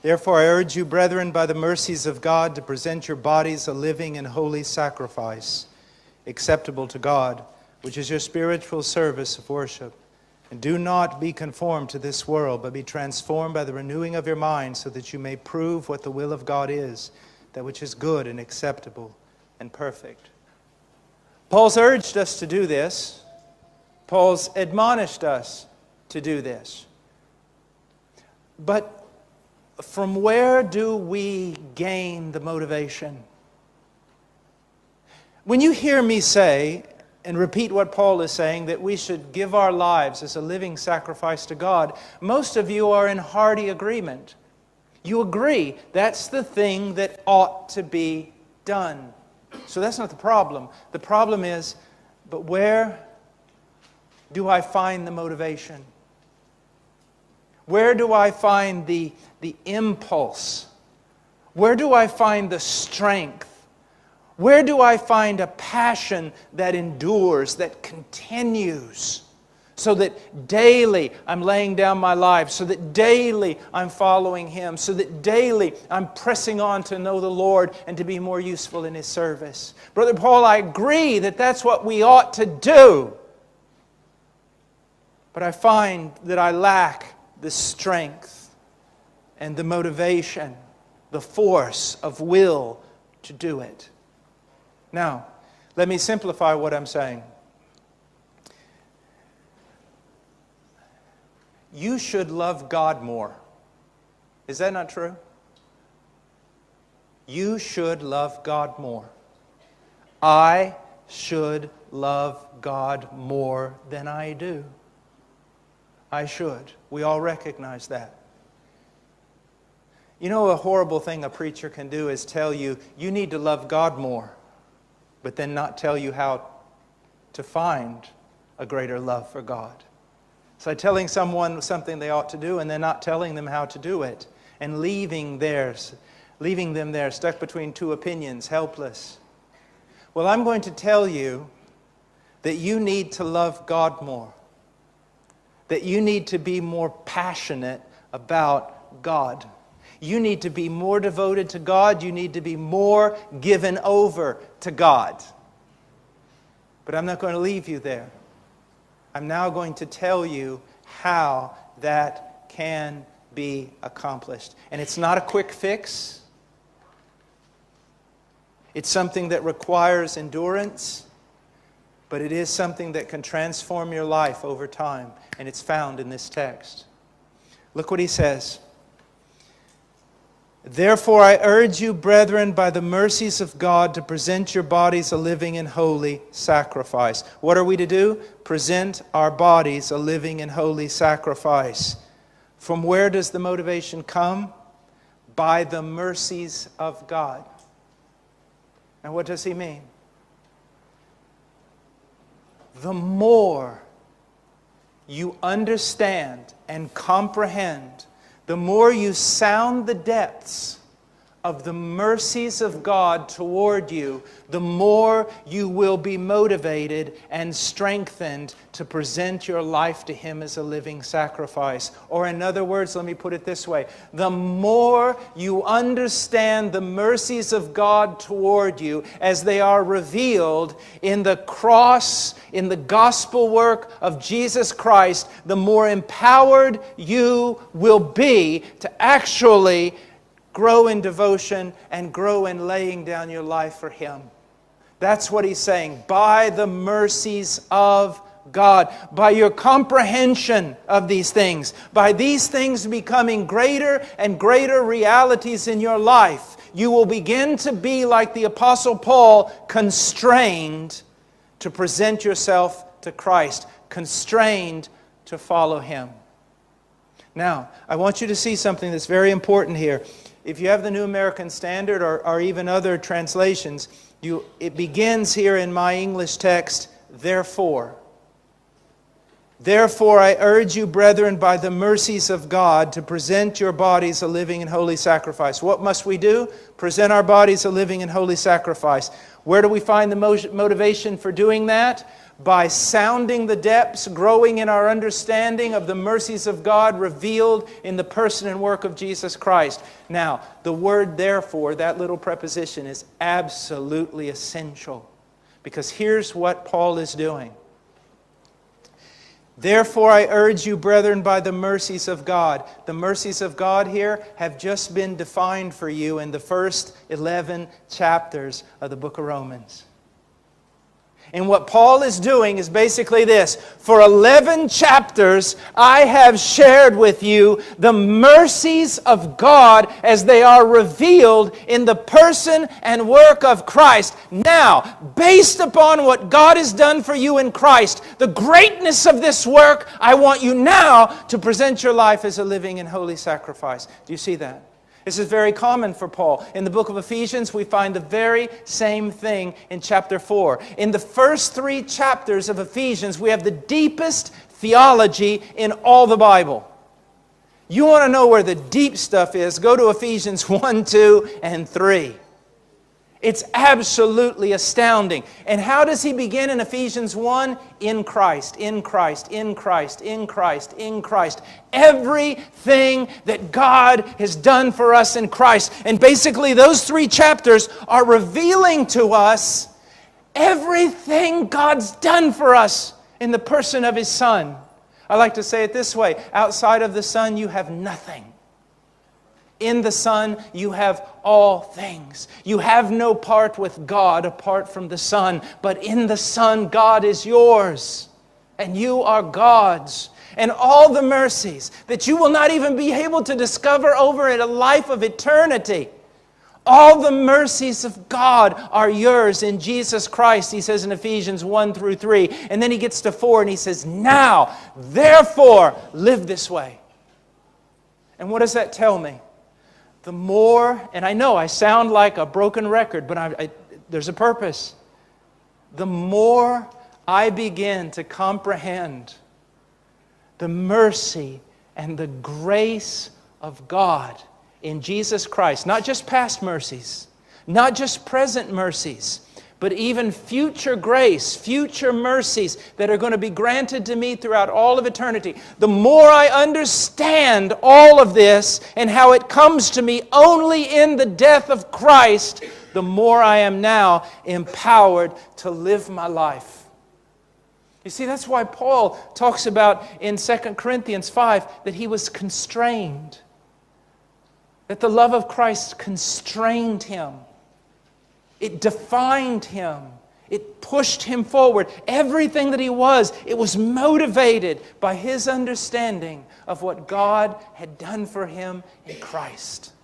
Therefore, I urge you, brethren, by the mercies of God, to present your bodies a living and holy sacrifice, acceptable to God, which is your spiritual service of worship. And do not be conformed to this world, but be transformed by the renewing of your mind, so that you may prove what the will of God is, that which is good and acceptable and perfect. Paul's urged us to do this. Paul's admonished us to do this. But from where do we gain the motivation? When you hear me say, and repeat what Paul is saying, that we should give our lives as a living sacrifice to God, most of you are in hearty agreement. You agree that's the thing that ought to be done. So that's not the problem. The problem is, but where do I find the motivation? Where do I find the impulse? Where do I find the strength? Where do I find a passion that endures, that continues, so that daily I'm laying down my life, so that daily I'm following Him, so that daily I'm pressing on to know the Lord and to be more useful in His service? Brother Paul, I agree that that's what we ought to do. But I find that I lack the strength and the motivation, the force of will to do it. Now, let me simplify what I'm saying. You should love God more. Is that not true? You should love God more. I should love God more than I do. I should. We all recognize that. You know, a horrible thing a preacher can do is tell you, you need to love God more, but then not tell you how to find a greater love for God. It's like telling someone something they ought to do and then not telling them how to do it, and leaving them there stuck between two opinions, helpless. Well, I'm going to tell you that you need to love God more, that you need to be more passionate about God. You need to be more devoted to God. You need to be more given over to God. But I'm not going to leave you there. I'm now going to tell you how that can be accomplished. And it's not a quick fix. It's something that requires endurance, but it is something that can transform your life over time. And it's found in this text. Look what he says. Therefore, I urge you, brethren, by the mercies of God, to present your bodies a living and holy sacrifice. What are we to do? Present our bodies a living and holy sacrifice. From where does the motivation come? By the mercies of God. Now, what does he mean? The more you understand and comprehend, the more you sound the depths of the mercies of God toward you, the more you will be motivated and strengthened to present your life to Him as a living sacrifice. Or in other words, let me put it this way. The more you understand the mercies of God toward you as they are revealed in the cross, in the gospel work of Jesus Christ, the more empowered you will be to actually grow in devotion and grow in laying down your life for Him. That's what he's saying. By the mercies of God, by your comprehension of these things, by these things becoming greater and greater realities in your life, you will begin to be like the Apostle Paul, constrained to present yourself to Christ, constrained to follow Him. Now, I want you to see something that's very important here. If you have the New American Standard or even other translations, it begins here in my English text, therefore. Therefore, I urge you, brethren, by the mercies of God, to present your bodies a living and holy sacrifice. What must we do? Present our bodies a living and holy sacrifice. Where do we find the motivation for doing that? by sounding the depths, growing in our understanding of the mercies of God revealed in the person and work of Jesus Christ. Now, the word therefore, that little preposition, is absolutely essential. Because here's what Paul is doing. Therefore I urge you, brethren, by the mercies of God. The mercies of God here have just been defined for you in the first 11 chapters of the book of Romans. And what Paul is doing is basically this. For 11 chapters, I have shared with you the mercies of God as they are revealed in the person and work of Christ. Now, based upon what God has done for you in Christ, the greatness of this work, I want you now to present your life as a living and holy sacrifice. Do you see that? This is very common for Paul. In the book of Ephesians, we find the very same thing in chapter 4. In the first 3 chapters of Ephesians, we have the deepest theology in all the Bible. You want to know where the deep stuff is, go to Ephesians 1, 2, and 3. It's absolutely astounding. And how does he begin in Ephesians 1? In Christ, in Christ, in Christ, in Christ, in Christ. Everything that God has done for us in Christ. And basically those 3 chapters are revealing to us everything God's done for us in the person of His Son. I like to say it this way. Outside of the Son, you have nothing. In the Son, you have all things. You have no part with God apart from the Son. But in the Son, God is yours. And you are God's. And all the mercies that you will not even be able to discover over a life of eternity. All the mercies of God are yours in Jesus Christ, he says in Ephesians 1 through 3. And then he gets to 4 and he says, now, therefore, live this way. And what does that tell me? The more, and I know I sound like a broken record, but there's a purpose. The more I begin to comprehend the mercy and the grace of God in Jesus Christ, not just past mercies, not just present mercies, but even future grace, future mercies that are going to be granted to me throughout all of eternity. The more I understand all of this and how it comes to me only in the death of Christ, the more I am now empowered to live my life. You see, that's why Paul talks about in 2 Corinthians 5 that he was constrained. That the love of Christ constrained him. It defined him. It pushed him forward. Everything that he was, it was motivated by his understanding of what God had done for him in Christ.